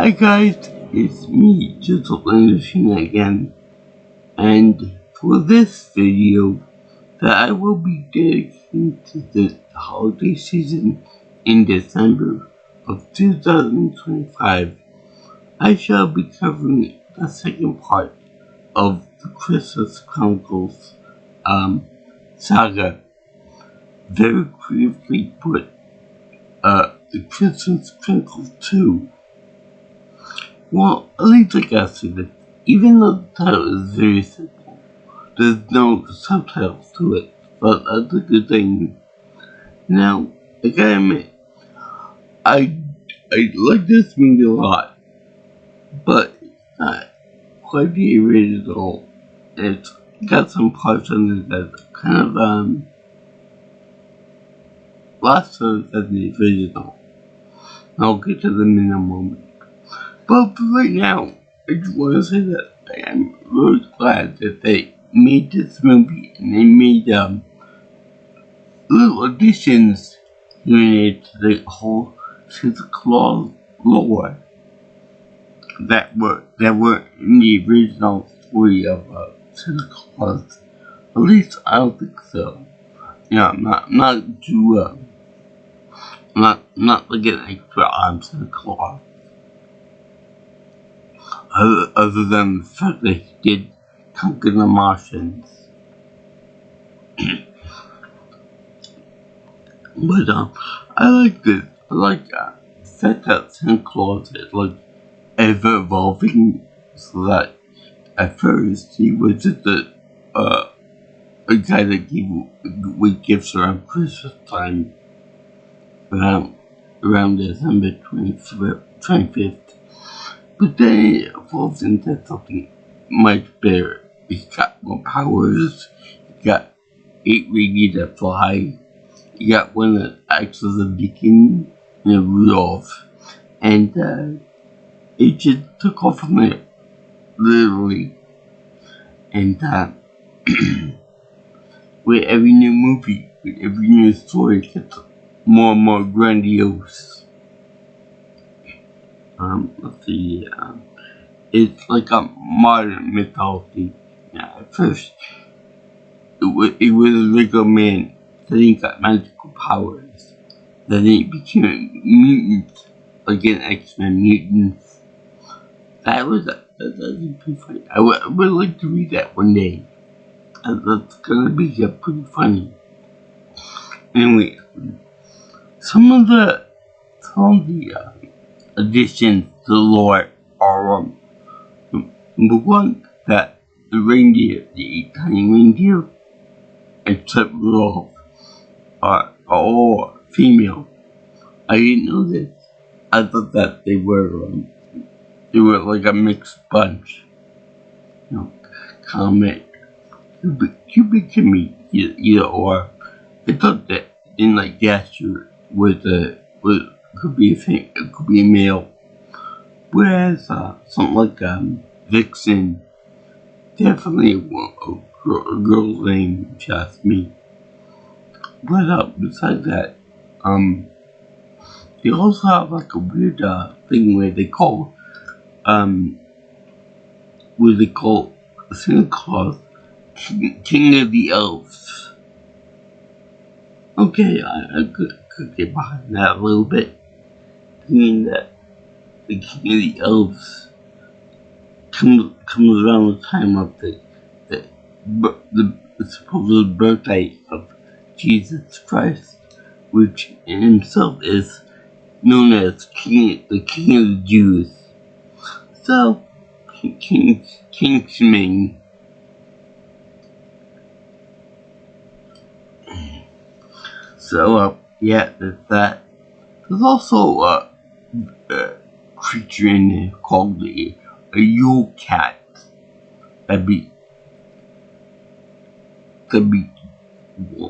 Hi guys, it's me, Machine again, and for this video that I will be dedicating to the holiday season in December of 2025, I shall be covering the second part of the Christmas Chronicles saga. Very briefly put, the Christmas Chronicles 2. Well, at least I gotta say this. Even though the title is very simple, there's no subtitles to it, but that's a good thing. Now, I gotta admit, I like this movie a lot, but it's not quite the original. It's got some parts in it that kind of lost than the original. I'll get to them in a moment. But for right now, I just want to say that I am really glad that they made this movie and they made little additions to the whole Santa Claus lore that were in the original story of Santa Claus. At least I don't think so. Yeah, I'm not too not like an extra on Santa Claus. Other than the fact that he did conquer the Martians. But I like this. I like the fact that Santa Claus is like ever evolving, so that at first he was just a guy that gave away gifts around Christmas time, around December 25th. But then it evolves into something much better. He's got more powers. He got 8 radios that fly. He got one that acts as a beacon, Rudolph. And it just took off from there, literally. And with every new movie, with every new story, it gets more and more grandiose. Let's see, it's like a modern mythology. At first, it was a regular man that he got magical powers. Then he became a mutant, like an X-Men mutant. That's pretty funny. I would like to read that one day. That's gonna be pretty funny. Anyway, some of the additions to the lore are number one, that the reindeer, the 8 tiny reindeer, except Rudolph, are all female. I didn't know this. I thought that they were like a mixed bunch. Comet, Cupid can be either or. I thought that in like Gasher could be a male. Whereas something like Vixen, definitely a girl's name, just me. But besides that, they also have like a weird thing where they call Santa Claus King of the Elves. Okay, I could get behind that a little bit. Meaning that the King of the Elves comes around the time of the supposed birthday of Jesus Christ, which in himself is known as the King of the Jews. So, King Shming. So, yeah, there's that. There's also a creature in there called a Yule Cat. That'd be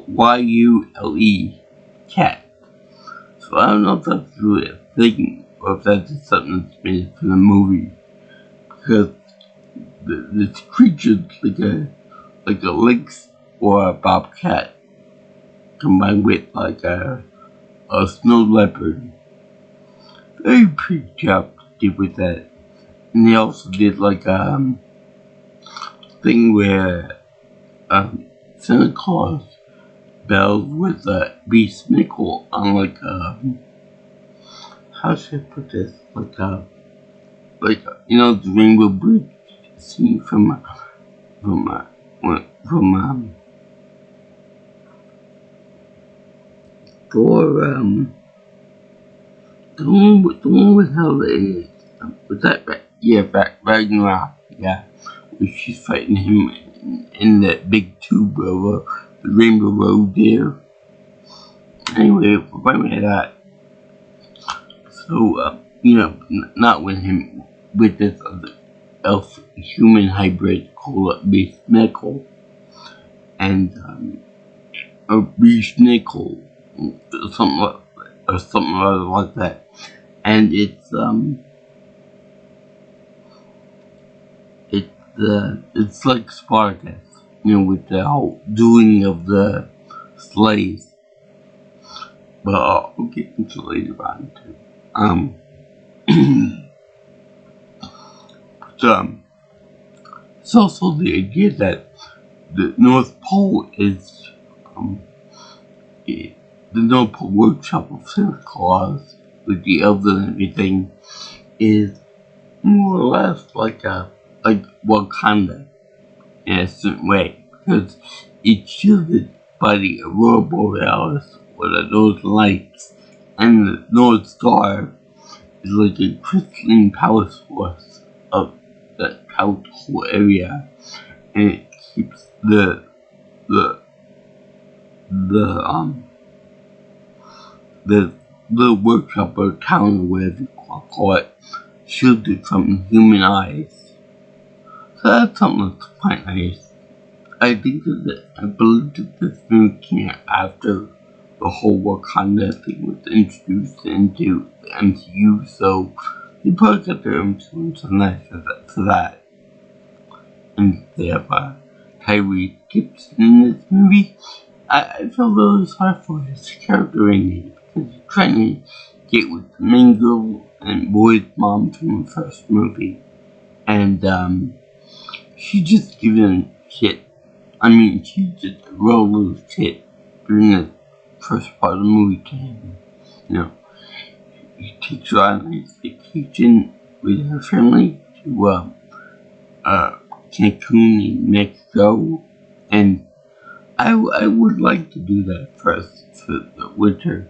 Y-U-L-E, cat. So I don't know if that's really a thing, or if that's just something that's made for the movie. Because this creature's like a lynx or a bobcat combined with like a snow leopard. Very pretty job did with that. And they also did like thing where Santa Claus bells with Beast Nickel on like how should I put this, like you know, the Rainbow Bridge scene from Thor, the one with how they was that Ragnarok, yeah, where she's fighting him in that big tube of the Rainbow Road there. Anyway, right with that. So, you know, not with him, with this other elf human hybrid called Beast Nickel and a Beast Nickel, something like that. And it's like Spartacus, you know, with the whole dueling of the slaves. But I'll get into later on too. But, it's also the idea that the North Pole is the North Pole workshop of Santa Claus with the elves and everything is more or less like Wakanda in a certain way, because it's shielded by the Aurora Borealis or the Northern Lights, and the North Star is like a crystalline power source of that whole area, and it keeps the workshop or town or whatever you call it shielded from human eyes. So that's something that's quite nice. I believe that this movie came out after the whole Wakanda thing was introduced into the MCU, so they probably got their influence on that for that. And they have Tyrese Gibson in this movie. I feel really sorry for his character in it, because he's trying to get with the main girl and boy's mom from the first movie, and she just giving him shit. I mean, she just real little shit during the first part of the movie to him. You know, he takes her on a nice vacation with her family to Cancun in Mexico, and I would like to do that for the winter.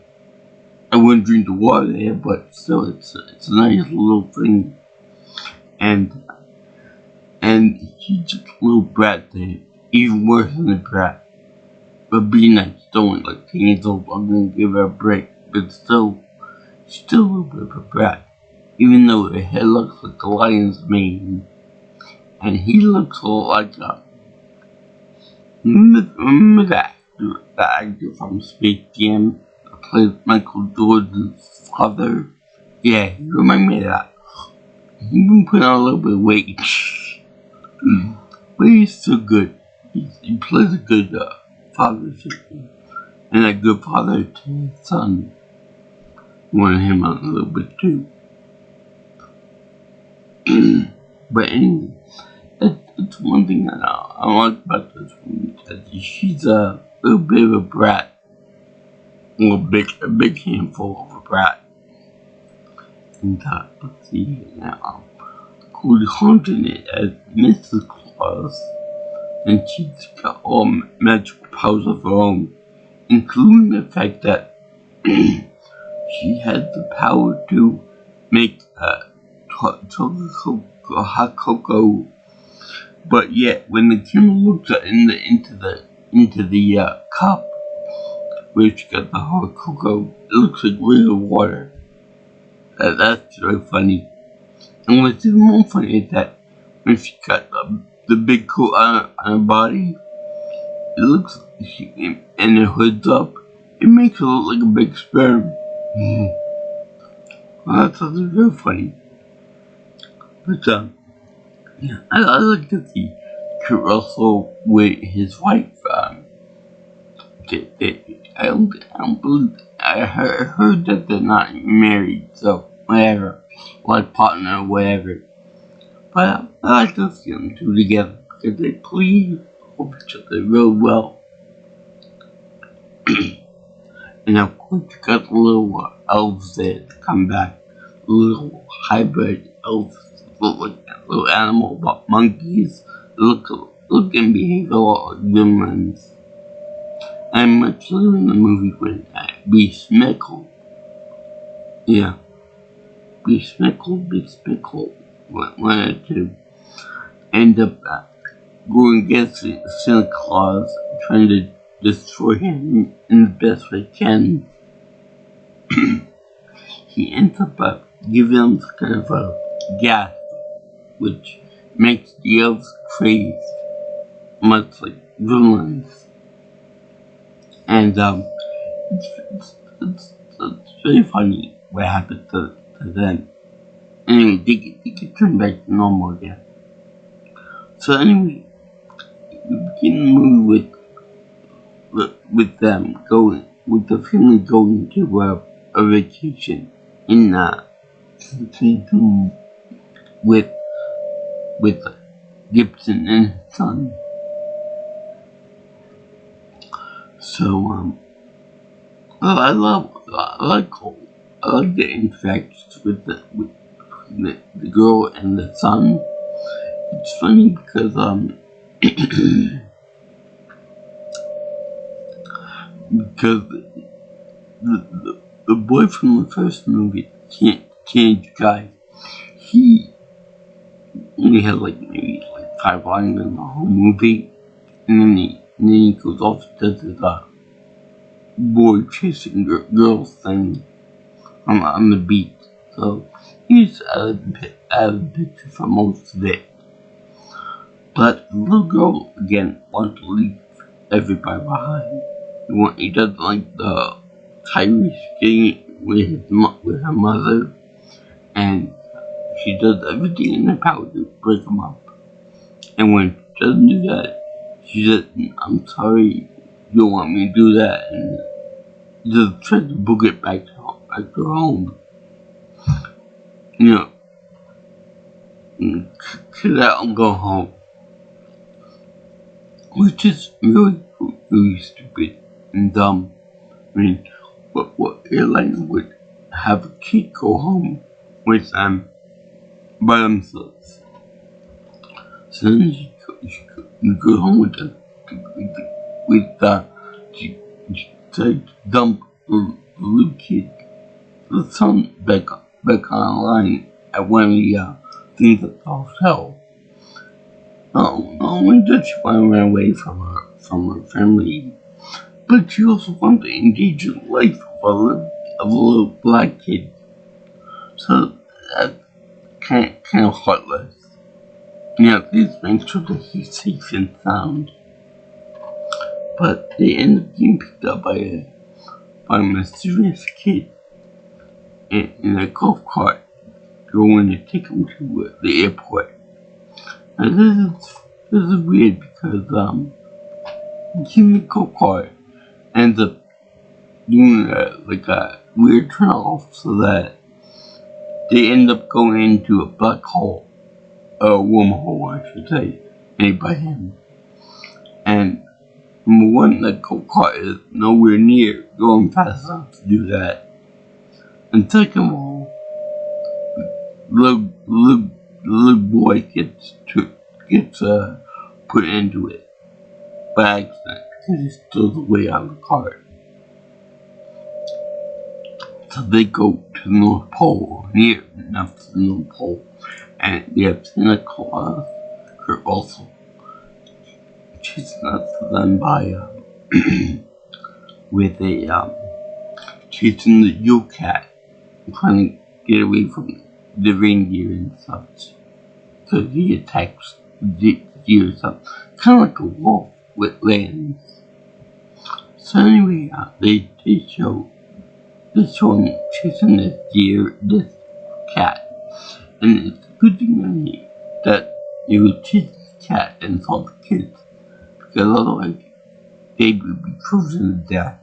I wouldn't drink the water there, but still, it's a nice little thing. And he's just a little brat there, even worse than a brat. But be nice, don't like 10 years old, I'm gonna give her a break. But still a little bit of a brat. Even though her hair looks like a lion's mane. And he looks a lot like remember that actor from Space Jam that played Michael Jordan's father? Yeah, he reminded me of that. He's been putting on a little bit of weight. But he's still good. He plays a good father figure. And a good father to his son. Wanted him out a little bit too. But anyway, that's one thing that I like about this woman. She's a little bit of a brat. Well, a big handful of a brat. And let's see now. Who's haunting it as Mrs. Claus. And she's got all magical powers of her own, including the fact that she has the power to make hot cocoa. But yet, when the camera looks into the cup where she got the hot cocoa, it looks like real water. That's very funny. And what's even more funny is that when she got the big coat on her body, it looks and her hood's up, it makes her look like a big sperm. Well, that's very funny. But yeah, I like to see Kurt Russell with his wife. I don't believe. I heard that they're not married, so whatever, like partner, whatever. But I like to see them two together because they play off each other real well. And of course, you got the little elves there to come back, little hybrid elves, look like little animal monkeys, look and behave a lot like humans. I'm much later in the movie when Beast Mickle, yeah, Beast Mickle, wanted to end up going against Santa Claus, trying to destroy him in the best way he can. He ends up giving him kind of a gas, which makes the elves crazy, much like villains. And it's very funny what happened to them. Anyway, they get turned back to normal again. So anyway, we begin the movie with them going, with the family going to a vacation in with Gibson and his son. So I like the interactions with the girl and the son. It's funny because because the boy from the first movie, teenage guy, he only had like maybe like 5 lines in the whole movie, and then he goes off to this boy chasing girls thing on the beat. So he's out of the picture for most of it. But the little girl again wants to leave everybody behind. He doesn't like the Tyrese getting with her mother, and she does everything in her power to break him up. And when she doesn't do that, she says, "I'm sorry, you don't want me to do that," and just tries to book it back to home. You know, chill out and go home. Which is really stupid and dumb. I mean, what airline would have a kid go home with them by themselves? So then she goes home with them. She tried to dump the little kid, the son, back online at one of the things at the hotel. Not only did she want to run away from her family, but she also wanted to engage in the life of a little black kid. So that's kind of heartless. Please make sure that he's safe and sound. But they end up being picked up by a mysterious kid in a golf cart, going to take him to the airport. And this is weird because the golf cart ends up doing a weird turn off so that they end up going into a black hole, a wormhole I should say, made by him. And number one, the golf cart is nowhere near going fast enough to do that. And second of all, the little boy gets put into it by accident because he stole away out of the cart. So they go to the North Pole, near enough to the North Pole, and we have Santa Claus, Kurt Russell, chasing after them by with chasing the Yule Cat, trying to get away from the reindeer and such. So he attacks the deer or something, kind of like a wolf with lambs. So anyway, they show him chasing this cat, and it's a good thing that he would chase the cat and saw the kids, because otherwise they would be frozen to death.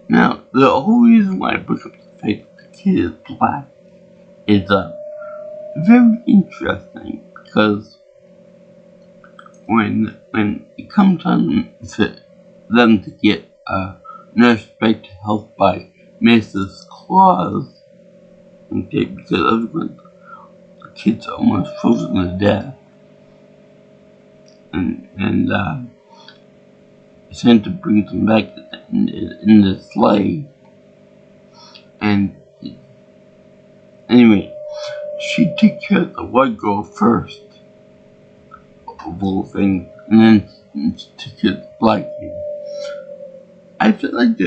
Now, the whole reason why I bring up the fact that the kid is black is very interesting because when it comes on to them to get nursed back to health by Mrs. Claus, okay, because otherwise the kid's almost frozen to death, and Santa brings him back in the sleigh, and anyway, she takes care of the white girl first of all things, and then she takes care of the black kid. I feel like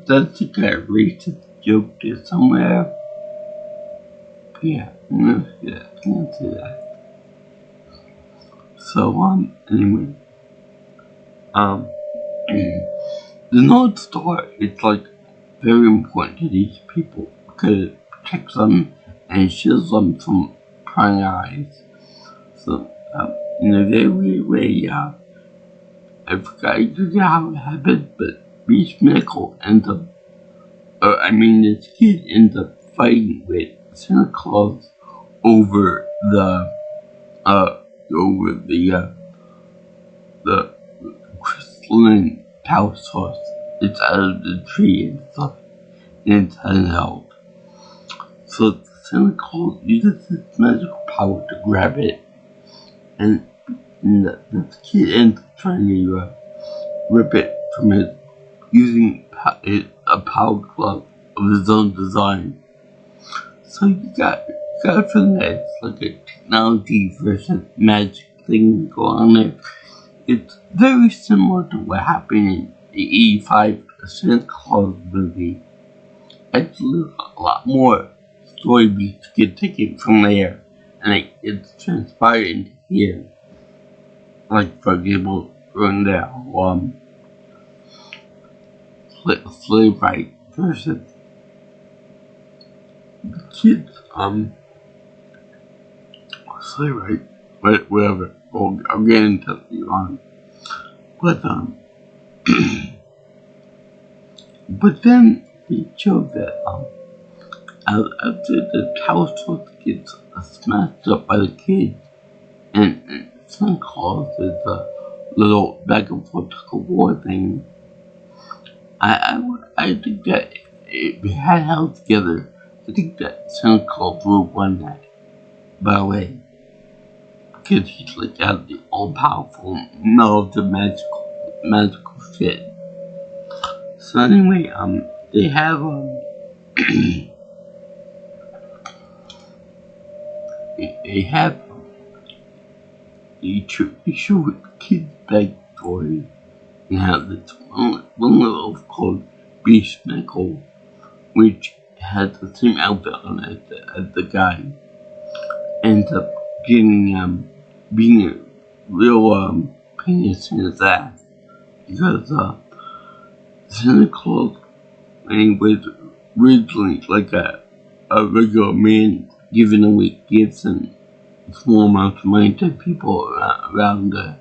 that's a kind of racist joke there somewhere. But yeah, I'm gonna say that. So, anyway, the North Star is like very important to these people because it protects them and shields them from prying eyes. So, in a very weird way, I forgot exactly how it happened, but Beast Medical ends up, this kid ends up fighting with Santa Claus over the crystalline power source. It's out of the tree and stuff, and it's handheld. So Santa Claus uses his magical power to grab it, and the kid ends up trying to rip it from it using a power glove of his own design. So you got to feel that it's like a technology versus magic thing going on there. It's very similar to what happened in the 85 Santa Claus movie. Actually, a lot more story beats get taken from there, and it's transpired into here. Like, for example, during the slave right versus kids, slave right, whatever. I'll get into it on. But, but then they showed that, after the tower source gets smashed up by the kids, and Santa Claus is a little back and forth tug of war thing. I think that if we had held together, I think that Santa Claus would have won that. By the way, because he's like out the all-powerful, the magical shit. So anyway, they have they have they show the kids' backstory and have this one little called Beast Nickel, which has the same outfit on as the guy, ends up getting being a real penis in his ass because Santa Claus, when he was originally like a regular man giving away gifts and small amounts of money to people around the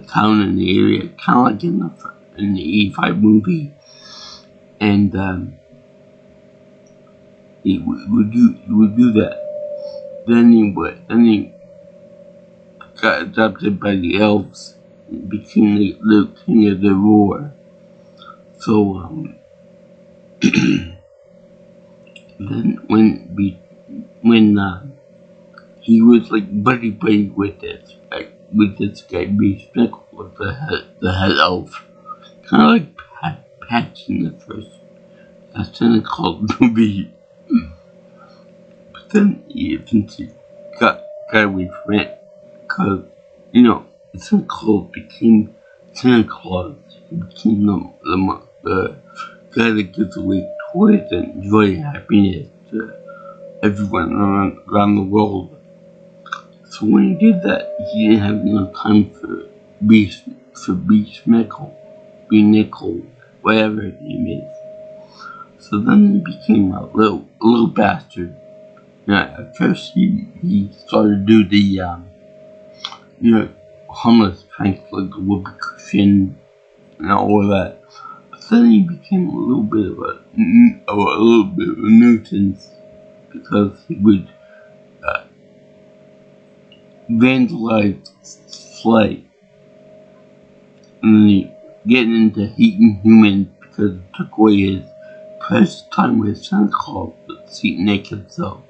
town and the area, kind of like in the 85 movie, and he would do that. Then he got adopted by the elves and became the king of the roar. So then when he was like buddy with this guy Beast Nickel with the head elf, kind of like Patch in the first Santa Claus movie. But then he eventually got away from it because Santa Claus became Santa Claus. He became the guy that gives away toys and joy and happiness to everyone around the world. So when he did that, he didn't have enough time for Beast Nickel, whatever his name is. So then he became a little bastard. At first he started to do the homeless pranks like the whoopee cushion and all that then he became a little bit of a nuisance because he would vandalize Slay, and then he get into hating humans because it took away his precious time with Santa Claus, Saint Nick himself.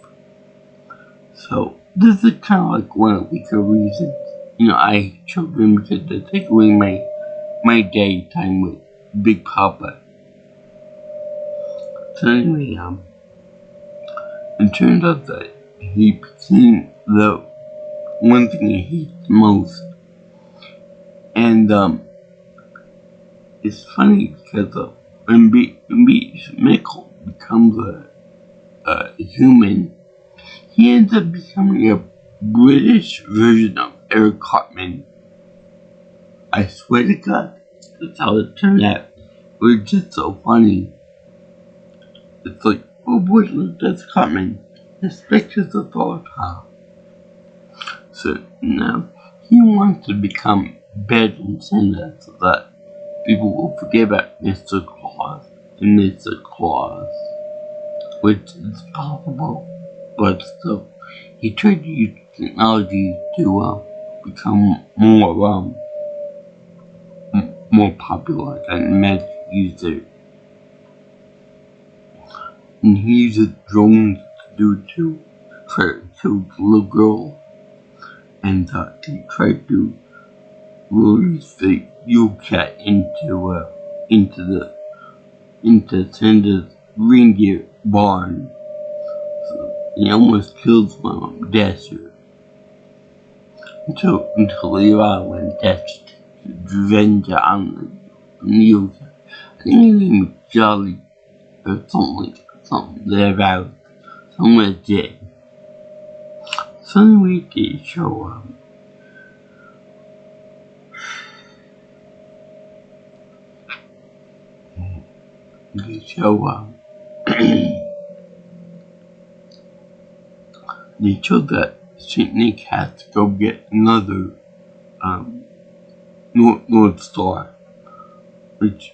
So this is kind of like one of the weaker reasons. I hate children because they take away my daytime with Big Papa. So anyway, it turns out that he became the one thing he hates the most. And it's funny because when Michael becomes a human, he ends up becoming a British version of Eric Cartman. I swear to God, that's how it turned out. It was just so funny. It's like, oh boy, look, that's Cartman. The specters of Thorpa. So now he wants to become better than Santa so that people will forget about Mr. Claus and Mr. Claus, which is possible, but still, he tried to use technology to become more popular than Magic user. And he uses drones to do it too, try to kill the little girl, and he tried to release the Yule Cat into Santa's reindeer barn. So he almost kills Mom Dasher until later on when Dasher takes revenge on the Yule Cat. I think his name was Jolly or something thereabout. Somewhere dead. So anyway, they show they show that Saint Nick has to go get another North Star, which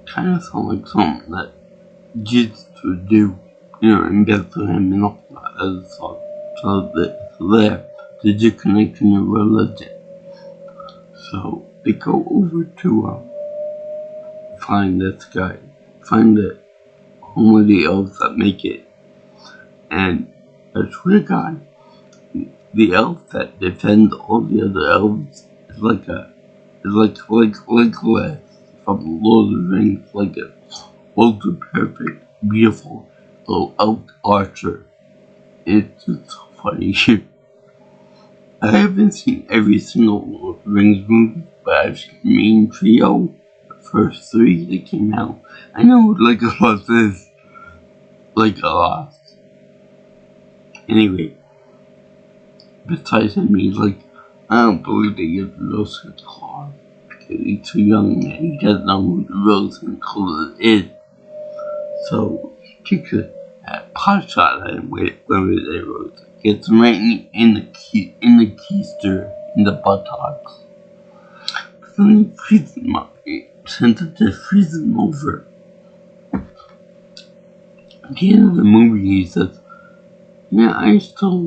kind of sounds like something that Jesus would do, in Bethlehem and all that other stuff. So there, there's a connection to religion. So they go over to find this guy, find the home of the elves that make it, and I swear to God, the elf that defends all the other elves is like Legolas from Lord of the Rings, like a ultra perfect, beautiful little elf archer. It's just so funny. I haven't seen every single Lord of the Rings movie, but I've seen the main trio, the first 3 that came out. I know Legolas is Legolas. Anyway, besides him, I don't believe they give the real Santa Claus because he's too young and he doesn't know who the real Santa Claus is. So he takes a pot shot at him with his arrows. Gets him right in the keister, in the buttocks. So then he freezes him up. Santa just freezes him over. At the end of the movie, he says, "Yeah, I still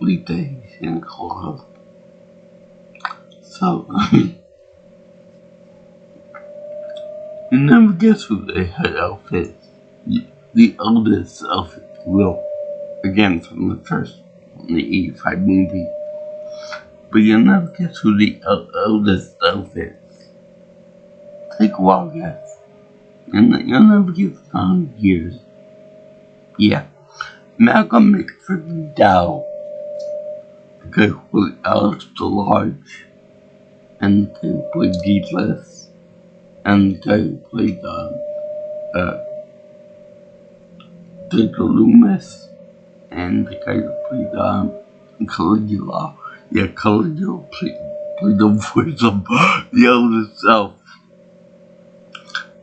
believe that he's Santa Claus." So, you never guess who the head elf is. The eldest elf, if you will. Again, from the 85 movie. But you'll never guess who the eldest elf is. Take a wild guess. And you'll never get 100 years. Yeah. Malcolm McDowell. The guy who played Alex DeLarge. And the guy who played Deedless. And the guy who played Victor Loomis. And the guy who played Caligula. Yeah, Caligula played the voice of the eldest elf.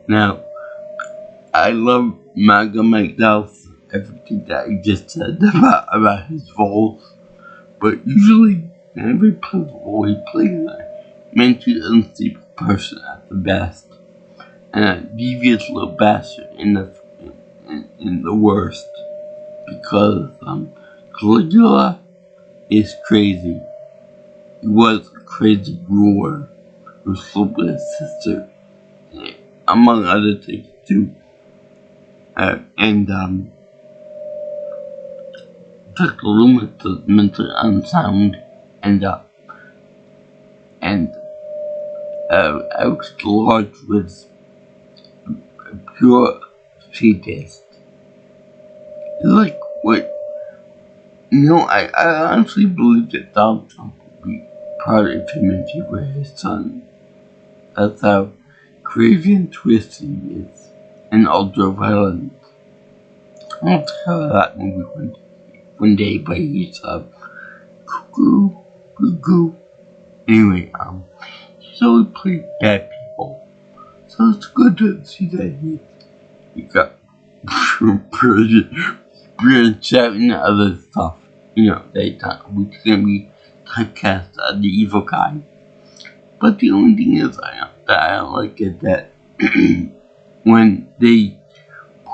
Now, I love Malcolm McDowell's everything that he just said about his voice, but usually, whenever he plays a role, he plays a mentally unstable person at the best. and a devious little bastard in the worst, because Caligula is crazy. He was a crazy ruler who slept with his sister, among other things too, and took the limits of mentally unsound, and Alex Lodge was a pure sadist. Like what? I honestly believe that Donald Trump would be proud of him if he were his son. That's how crazy and twisted he is, and ultra violent. I'll tell that movie one day, but he's cuckoo. Anyway, he's always played bad people, so it's good to see that he got branched out and other stuff. They thought we can be typecast as the evil guy. But the only thing is that I don't like is that when they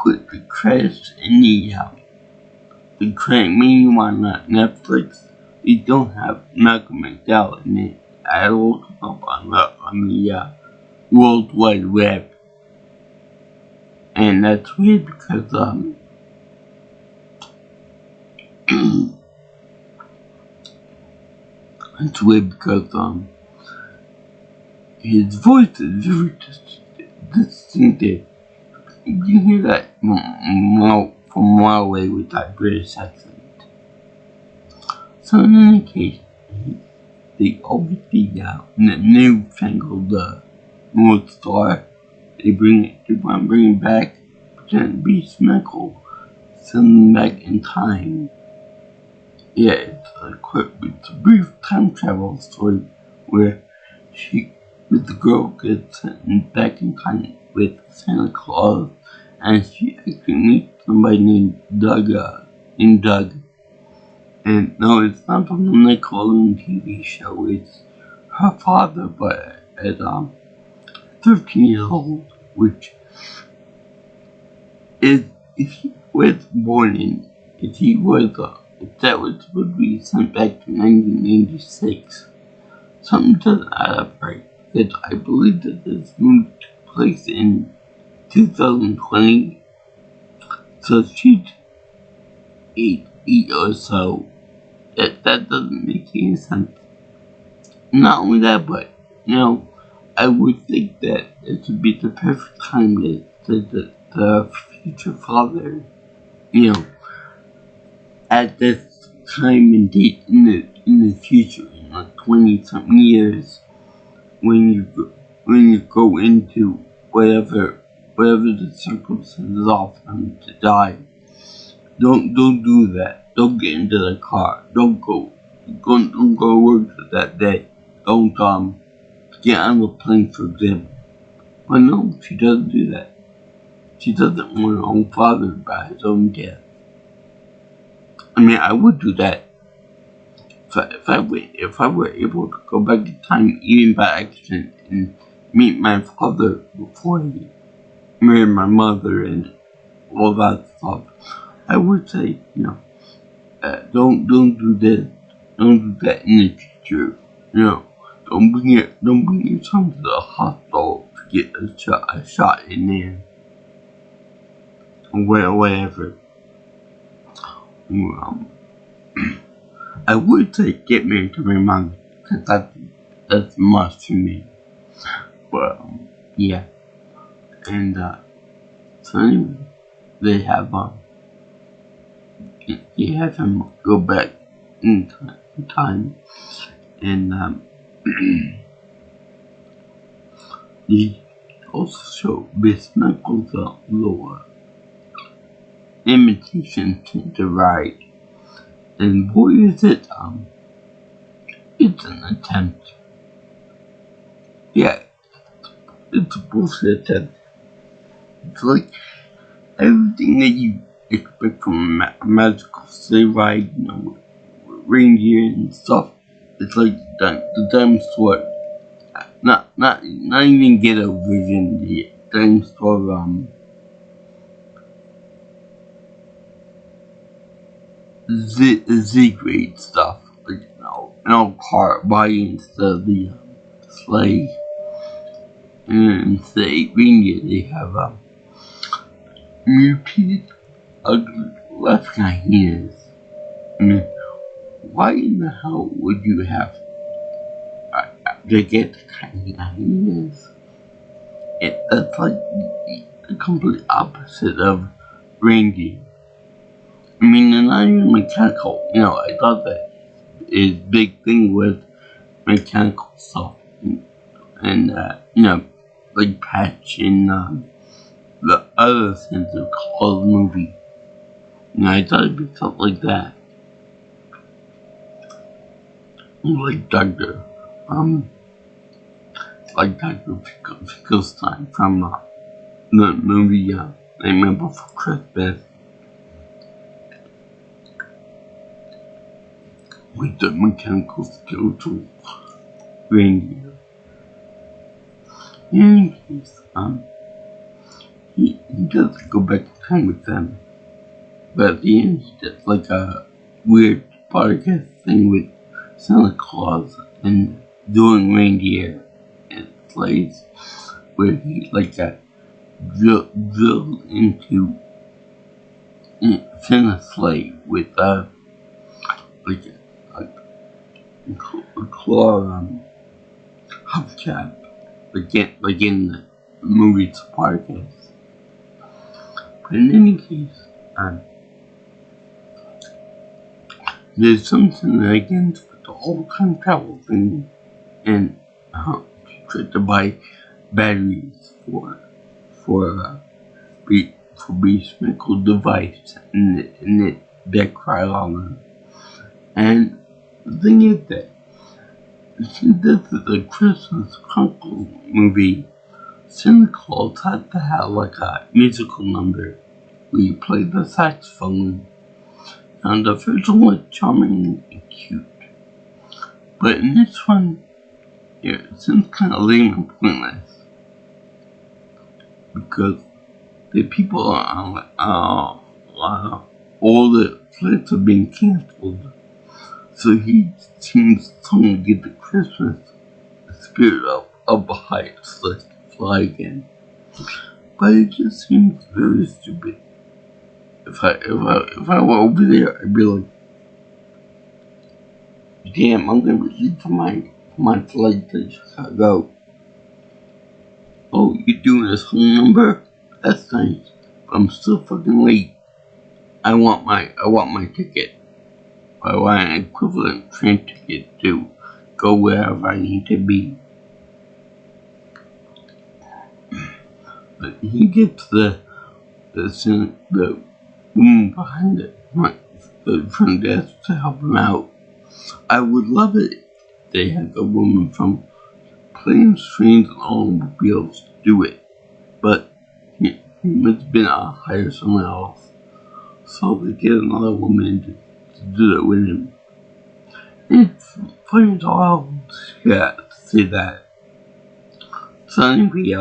put the credits in the credit menu on Netflix, they don't have Malcolm McDowell in it. I looked up on the World Wide Web, and that's weird because his voice is very distinctive. You can hear that from a mile away with that British accent. So in any case, they always the newfangled North Star. They want to bring it back, pretend Beast Michael, send them back in time. Yeah, it's a brief time travel story where the girl gets sent back in time with Santa Claus, and she actually meets somebody named Doug. And no, it's not from the Nickelodeon TV show. It's her father, but at 13 years old, which is if he was born in if that was would be sent back to 1986. Something doesn't add up right. Because I believe that this movie took place in 2020. So she's eight or so. That doesn't make any sense. Not only that, but I would think that it would be the perfect time that the future father, at this time and date in the future, in like 20-something years, when you go into whatever the circumstances are for him to die, don't do that. Don't get into the car. Don't go work that day. Don't get on the plane, for example. But no, she doesn't do that. She doesn't want her own father by his own death. I mean, I would do that if I were able to go back in time, even by accident, and meet my father before he married my mother and all that stuff. I would say, don't do this. Don't do that in the future. Don't bring your son to the hospital to get a shot in there. Or whatever. I would say get married to my mom, because that's a must for me. But, yeah. And, so anyway, they have him go back in time, and he also showed Miss Michael's lower imitation to ride, and boy is it, it's an attempt. Yeah, it's a bullshit attempt. It's like everything that you expect from a magical sleigh ride, with reindeer and stuff. It's like the damn sword. Not even get a version things for Z grade stuff, like car buying the sleigh, and the reindeer they have mutated ugly left hyenas. I mean, why in the hell would you have to get hyenas? That's like the complete opposite of reindeer. I mean, they're not even mechanical. I thought that his big thing was mechanical stuff. And like Patch in the other Santa Claus movie. I thought it'd be something like that. Like Dr. Finkelstein from the movie Nightmare Before Christmas. With the mechanical skeletal reindeer. In any case, he does go back in time with them. But at the end, he does like a weird podcast thing with Santa Claus and doing reindeer and sleighs, where he drilled into Santa's sleigh with like a claw hubcap, like in the movie Spartacus. But in any case, there's something against the whole time travel thing, and tried to buy batteries for Beast's medical device, and it backfired on them. And the thing is that since this is a Christmas Chronicles movie, Santa Claus had to have like a musical number where you play the saxophone. And the first one was charming and cute. But in this one, it seems kind of lame and pointless. Because the people are all the flights are being cancelled. So he seems to get the Christmas spirit of the heights so they can fly again. But it just seems very stupid. If I were over there, I'd be like, damn, I'm gonna be late for my flight to Chicago. Oh, you're doing this whole number? That's nice. But I'm still fucking late. I want my ticket. I want an equivalent train ticket to go wherever I need to be. But he gets the woman behind the front desk to help him out. I would love it if they had the woman from Planes, Trains, and Automobiles to do it. But he must have been hire someone else. So they get another woman to do it with him. It's funny to all say that. So anyway,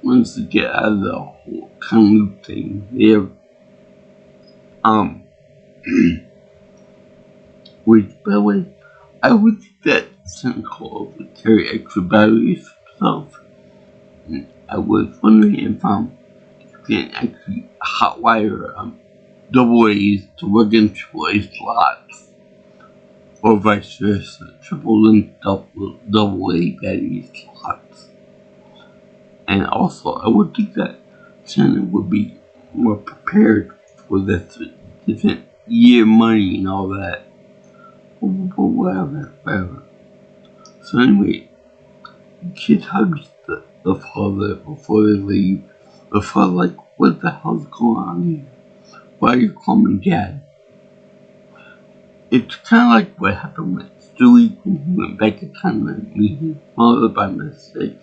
once they get out of the whole canoe thing, they have, which, by the way, I would think that Santa Claus would carry extra batteries for himself. And I was wondering if you can actually hotwire double A's to work in triple A slots, or vice versa, triple and double A battery slots. And also, I would think that Santa would be more prepared for this different year money and all that. But whatever. So anyway, the kid hugs the father before they leave. The father like, what the hell's going on here? Why are you calling me Dad? It's kind of like what happened with Stewie when he went back in time and meet his mother by mistake.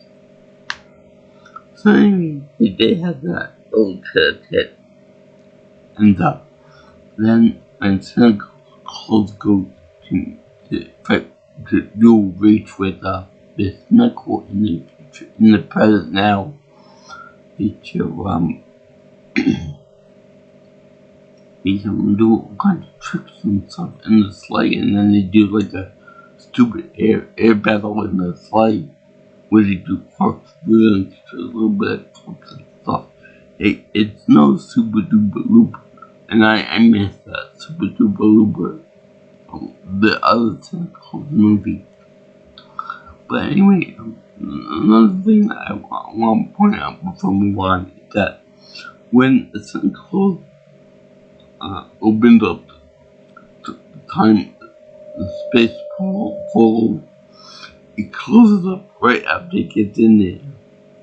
So anyway, they had that old tete-a-tete. And then when Santa Claus goes to fight to dual reach with this knuckle in the future, in the present now. To they can do all kinds of tricks and stuff in the sleigh, and then they do like a stupid air battle in the sleigh where they do corkscrews and a little bit of clips and stuff. It's no Super Duper Looper, and I miss that Super Duper Looper from the other Santa Claus movie. But anyway, another thing that I want to point out before we move on is that when Santa Claus opens up the time, the space portal, it closes up right after it gets in there,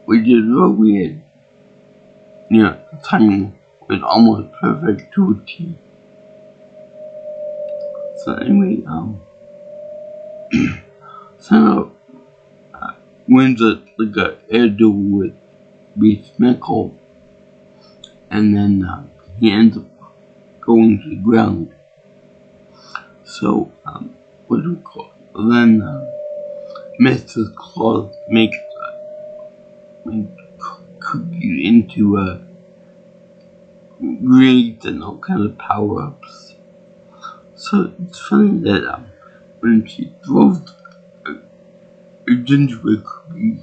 which is real weird. You know, the timing was almost perfect to a T. So anyway, Santa wins like a air duel with Beast Nickel, and then he ends up going to the ground. So, what do we call it? Then Mr. Claus makes Cookie into grades and all kinds of power-ups. So it's funny that when she throws a gingerbread cookie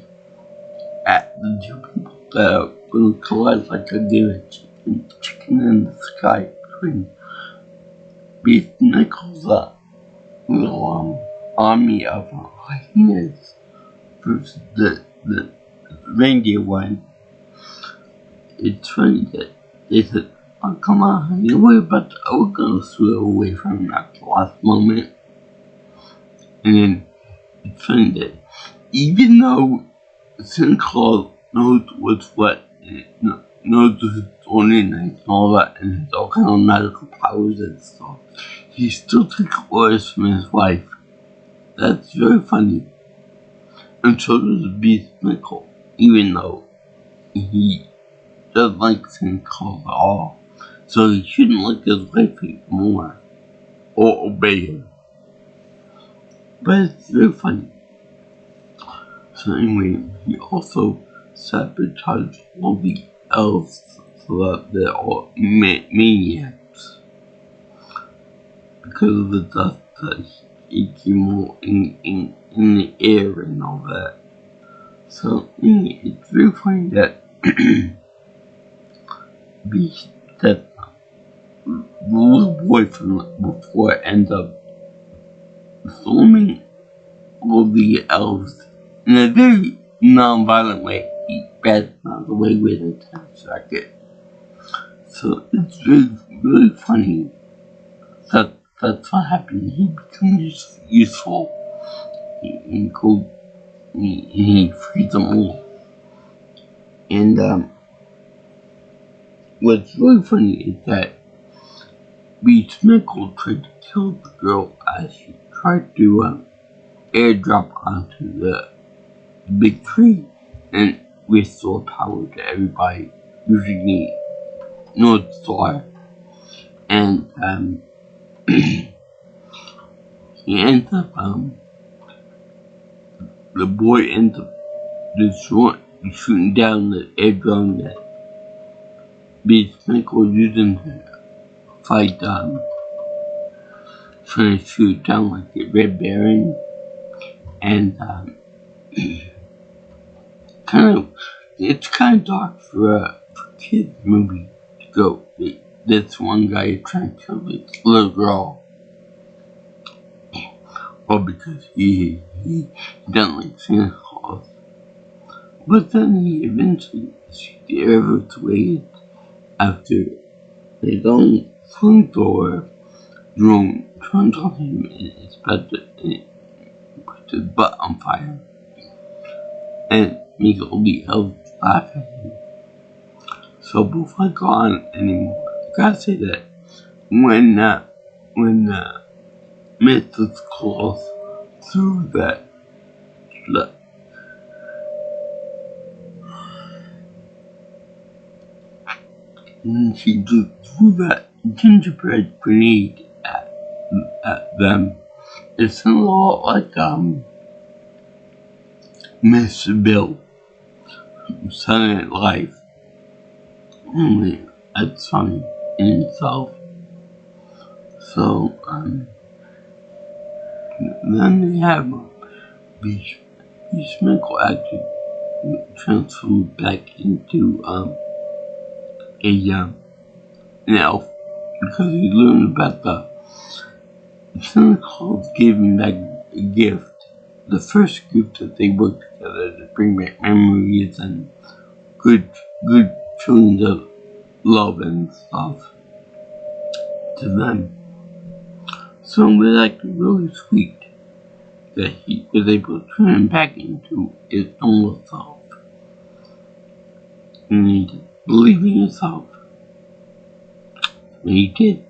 at the two people that are going to collide like a game of chicken in the sky between Beast Nichols' little army of hyenas versus the reindeer one. It's funny that they said, "Oh, come on, honey, we're gonna swim away from him at the last moment." And then it's funny that even though Santa Claus knows what's what, and knows his own nice and all that, and has all kind of magical powers and stuff, he still takes orders from his wife. That's very funny. And so does Beast Nickel, even though he doesn't like Santa Claus at all. So he shouldn't like his wife anymore, or obey her. But it's very funny. So anyway, he also sabotaged all the elves so that they're all maniacs because of the dust that he came in the air and all that. So anyway, it's very funny that that the little boy from before ends up filming all the elves in a very non-violent way. He bats out of the way with a tennis racket. So it's really funny that that's what happened. He becomes useful and cool, and he frees them all. And what's really funny is that Beast Nickel tried to kill the girl as she tried to airdrop onto the big tree and restore power to everybody using the North Star. And he ends up the boy ends up shooting down the air drone that Beast Nickel was using to fight trying to shoot down like the Red Baron. And it's kind of dark for a kids movie to go. This one guy trying to kill this little girl, well, because he doesn't like Santa Claus. But then he eventually evacuated after his own flamethrower drone turns on him and puts his butt on fire and makes all the elves laugh at him. So before I go on anymore, I gotta say that when Mrs. Claus threw that and she just threw that gingerbread grenade at them, it's a lot like Mr. Bill from Saturday Night Live. Only that's funny in itself. So then they have Beachmichael actually transformed back into an elf because he learned about the Santa Claus gave him back a gift. The first gift that they worked together to bring back memories and good feelings of love and stuff to them. So it was actually really sweet that he was able to turn him back into his normal self and believe in himself. And he did.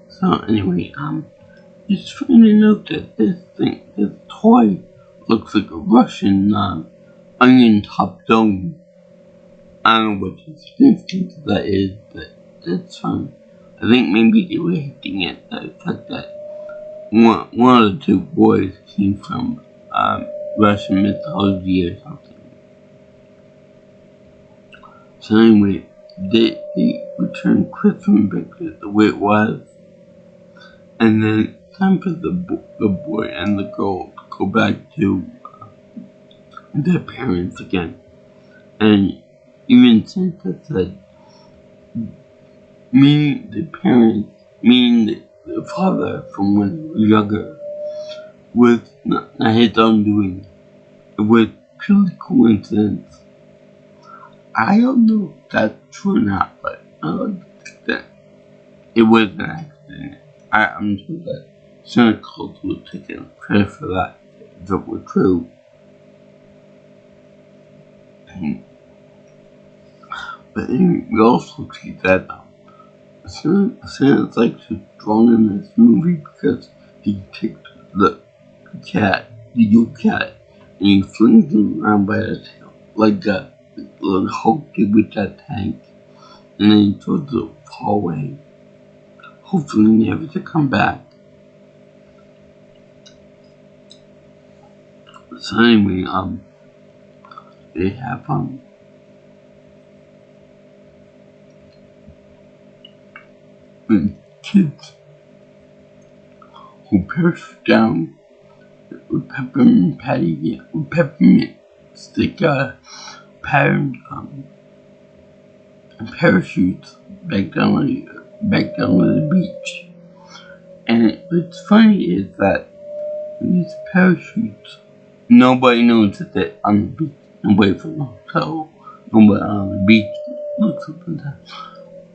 So anyway, it's funny to note that this toy looks like a Russian onion top dome. I don't know what the significance of that is, but that's fun. I think maybe they were hinting at the fact that one of the two boys came from Russian mythology or something. So anyway, they returned Christmas back to the way it was, and then time for the boy and the girl to go back to their parents again. And even Santa said, meaning the father from when he was younger, was not his own doing. It was purely coincidence. I don't know if that's true or not, but I don't think that it was an accident. I'm sure that Santa Claus was taking credit for that if it were true. But anyway, we also see that Santa's actually drawn in this movie because he kicked the little cat, and he flings him around by the tail like a little Hulk did with that tank, and then he throws it far away, hopefully never to come back. So anyway, they have kids who parachute down with peppermint stick patterned parachutes back down to the beach. And what's funny is that these parachutes, nobody knows that they're on the beach. Nobody from the hotel, nobody on the beach looks up and down.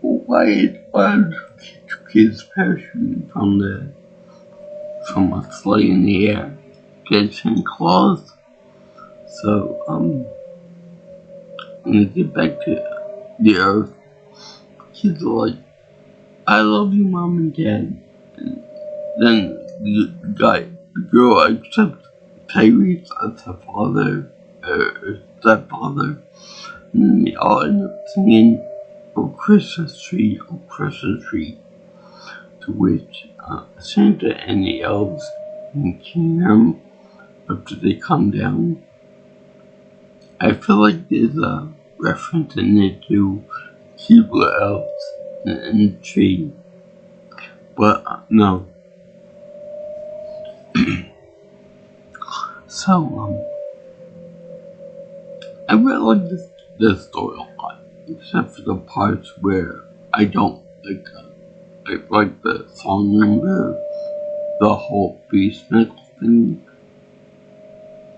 Why are two kids parachuting from a sleigh in the air? Get Santa Claus? So, when they get back to the earth, kids are like, I love you, Mom and Dad. And then the girl accepts Tyrese as her father, or stepfather, and then they all end up singing "Oh Christmas Tree, Oh Christmas Tree," to which Santa and the elves can sing them after they come down. I feel like there's a reference in there to Keebler elves in the tree, but no. So, I really like this story a lot, except for the parts where I don't like the song number, the whole Beachmichael thing,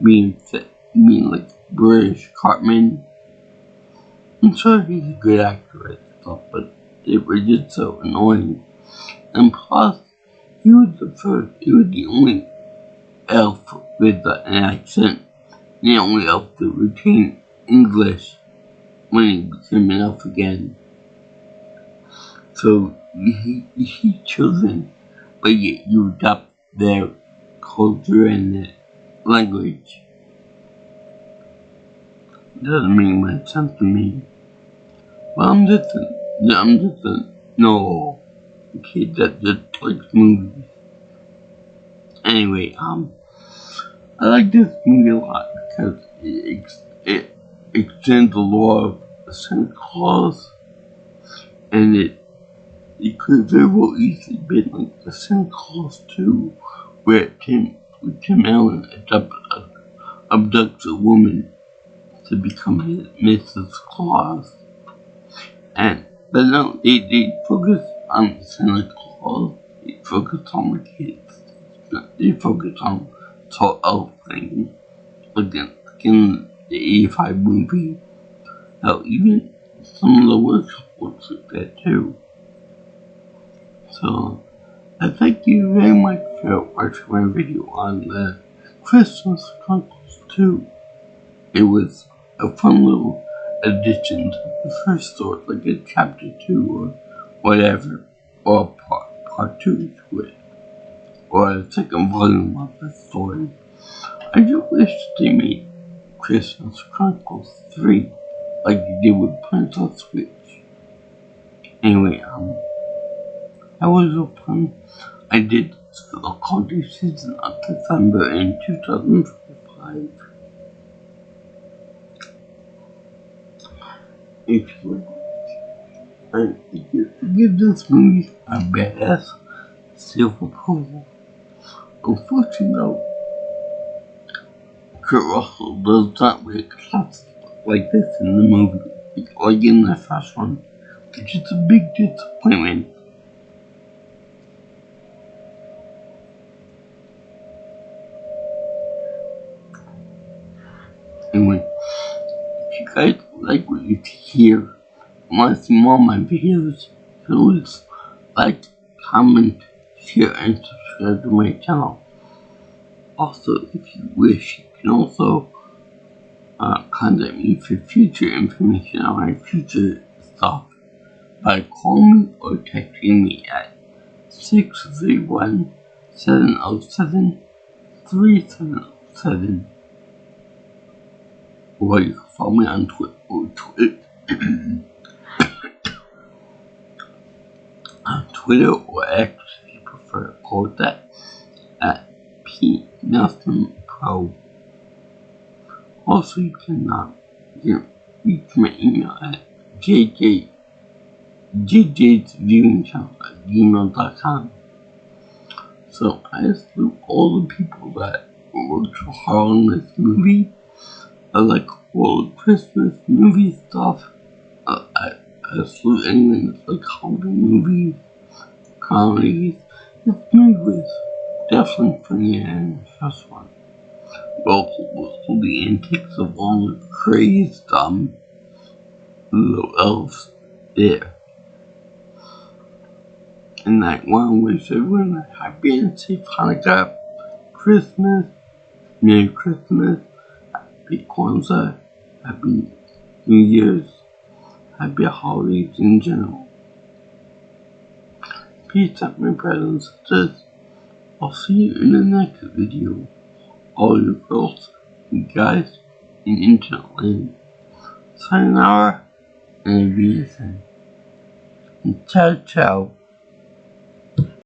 being like British Cartman. I'm sure he's a good actor and stuff, but it was just so annoying. And plus, he was the only elf with an accent, the only elf to retain English when he became an elf again. So he's chosen, but yet you adopt their culture and their language. It doesn't make much sense to me. Well, I'm just a normal kid that just likes movies. Anyway, I like this movie a lot because it extends the lore of Santa Claus, and it could very well easily been like the Santa Claus 2, where Tim Allen abducts a woman to become his Mrs. Claus. But no, they focus on Santa Claus. They focus on the kids. They focus on tall elf thing, like in the 85 movie. Hell, even some of the workshop looks like that too. So, I thank you very much for watching my video on the Christmas Chronicles 2. It was a fun little addition to the first story, like a chapter 2 or whatever, or part 2 to it, or a second volume of the story. I do wish they made Christmas Chronicles 3, like they did with Princess Switch. Anyway, that was so fun. I did the holiday season of December in 2005. If you give this movie a badass seal of approval. Unfortunately, though, Kurt Russell does not wear glasses like this in the movie, like in the first one, which is a big disappointment. Anyway, if you guys like what you hear, and want to see more of my videos, please like, comment, share, and subscribe to my channel. Also, if you wish, you can also contact me for future information on my future stuff by calling me or texting me at 631-707-3707. Or you can follow me on Twitter. On Twitter or X, if you prefer, call that at PNelsonPro. Also, you can reach my email at jjsviewingchannel@gmail.com. So I salute all the people that worked so hard on this movie. I like all the Christmas movie stuff. I salute anyone that's like holiday movies, comedies. This movie was definitely funnier than the first one. Well, all the antics of all the crazed little elves there. And I want to wish everyone a happy and safe Hanukkah, Christmas, Merry Christmas, Happy Kwanzaa, Happy New Year's, Happy Holidays in general. Peace out, my brothers and sisters. I'll see you in the next video. All you girls and guys in internet land. Sayonara and BSN. And ciao ciao.